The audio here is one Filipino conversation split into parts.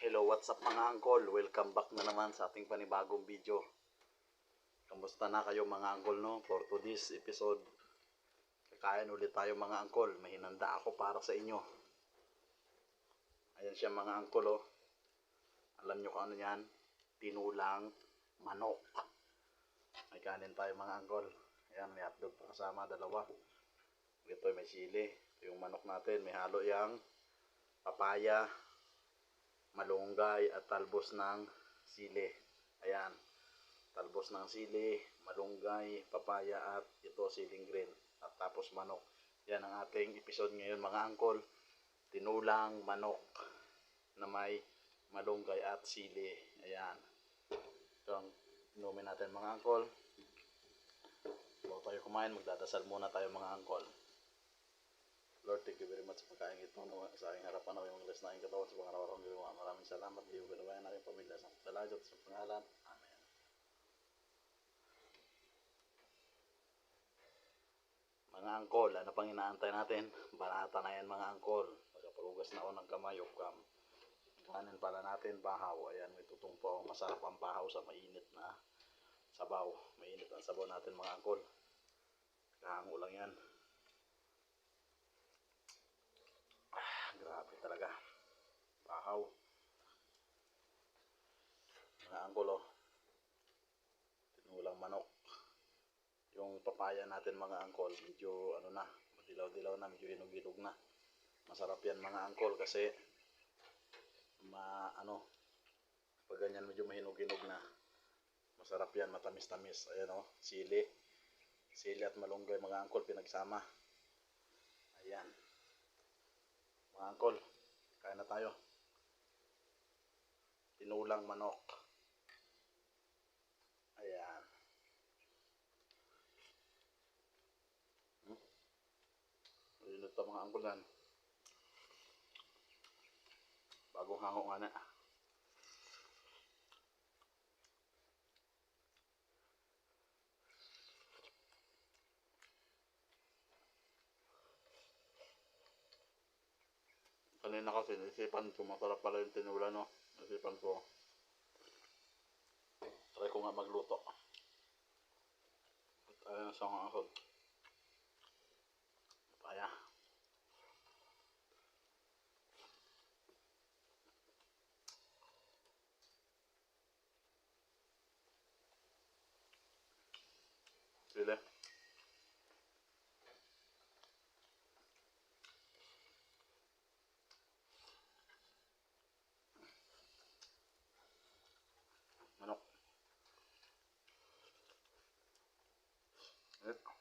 Hello, what's up mga angkol? Welcome back na naman sa ating panibagong video. Kamusta na kayo mga angkol, no? For today's episode, kakain ulit tayo mga angkol. May hinanda ako para sa inyo. Ayan siya mga angkol, oh. Alam nyo kung ano yan? Tinulang manok. May kanin tayo mga angkol. Ayan, may hotdog pa kasama, dalawa. Ito may sili. Ito yung manok natin. May halo yang papaya, malunggay at talbos ng sili. Ayan, talbos ng sili, malunggay, papaya at ito siling green. At tapos manok. Yan ang ating episode ngayon mga angkol. Tinulang manok na may malunggay at sili. Ayan. Ito ang inumin natin mga angkol. Bago tayo kumain, magdadasal muna tayo mga angkol. Lord, thank you very much sa pagkain ito sa aking harapan na yung mga na aking katawan sa pangaraw-araw ginawa. Maraming salamat. Di ko ginawayan na aking pamilya sa dalajot sa pangalan. Amen. Mga angkol, ano pang inaantay natin? Banata na yan mga angkol. Pagkapalugas na ako ng kamay, ukam. Kanin pala natin, bahaw. Ayan, may tutungpo. Masarap ang bahaw sa mainit na sabaw. Mainit ang sabaw natin mga angkol. Kahango lang yan. Grabe talaga. Bahaw. Mga angkol, oh. Tinulang manok. Yung papaya natin mga angkol, medyo ano na, madilaw-dilaw na, medyo hinog-hinog na. Masarap yan mga angkol kasi pag ganyan medyo mahinog-hinog na, masarap yan, matamis-tamis. Ayan, oh, sili at malunggay mga angkol pinagsama. Ayan. Mga angkol, kain na tayo. Tinulang manok. Ayan. Ayun ito mga angkol yan. Bagong hango nga na. Kanina kasi naisipan ko, masarap pala yung tinula, no? Naisipan ko, try ko nga magluto. At ayun sa mga angkol. Papaya. Sili. Manok. Ito.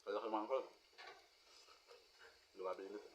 Kaya mga angkol. Grabe init.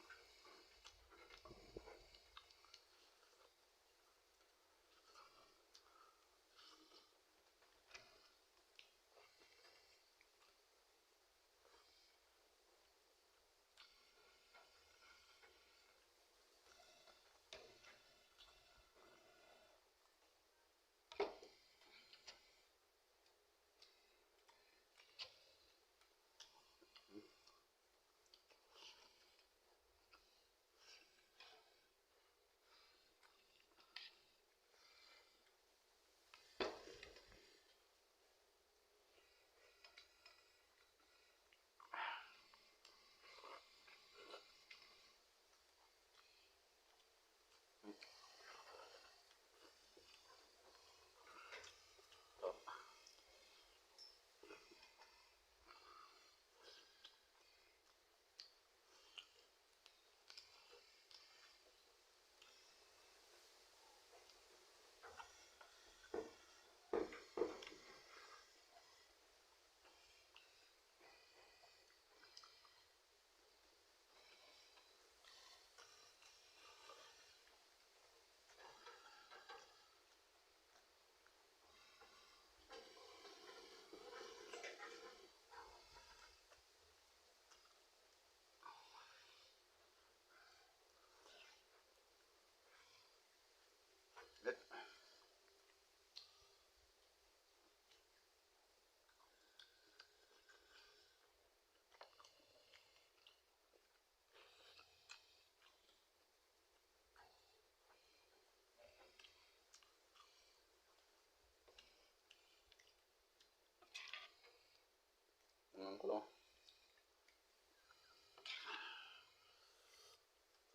angkol, oh.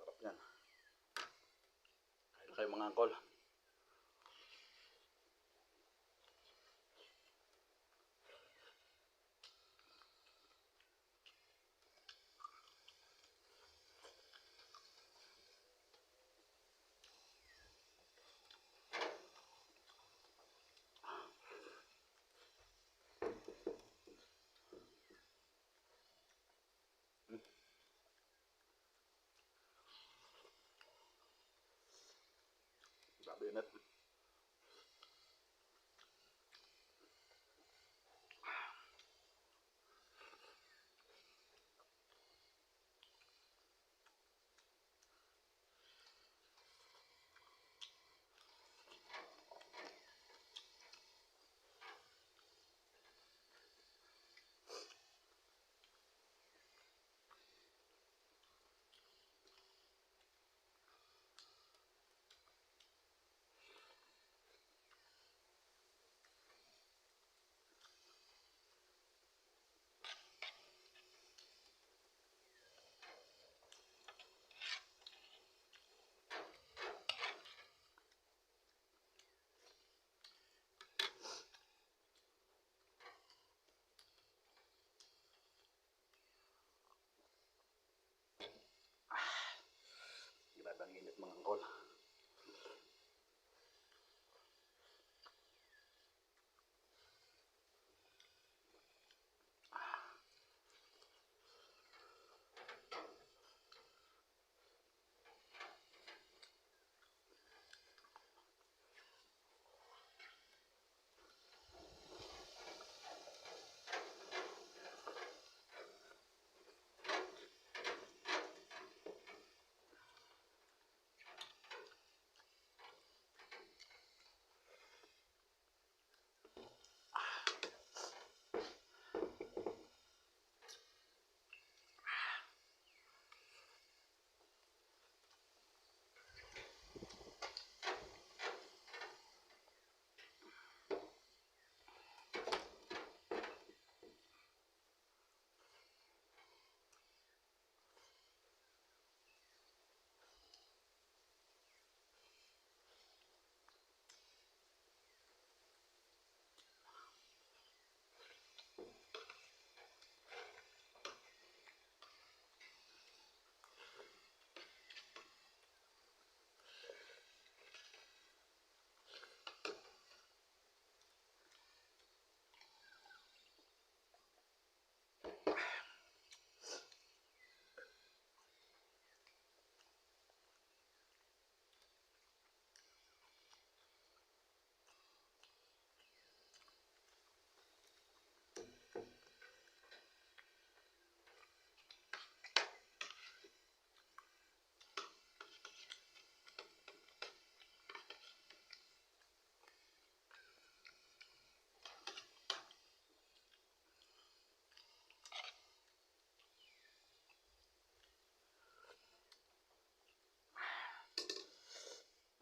Sarap yan. Kain kayo mga angkol. Grabe init. Grabe ang init mga angkol.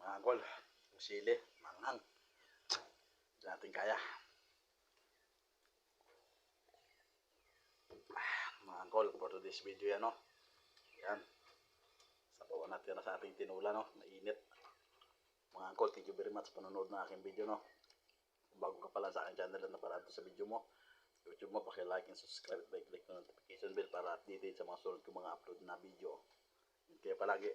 Mga angkol, yung sili, manghang. Hindi natin kaya. Mga angkol, for today's video yan, no? Yan. Sabawan natin na sa ating tinula, no? Mainit. Mga angkol, thank you very much sa panonood ng aking video, no? Kung bago ka pala sa aking channel na naparado sa video mo, YouTube mo, like and subscribe at click ng notification bell para updated sa mga sunod kong mga upload na video. Kaya palagi.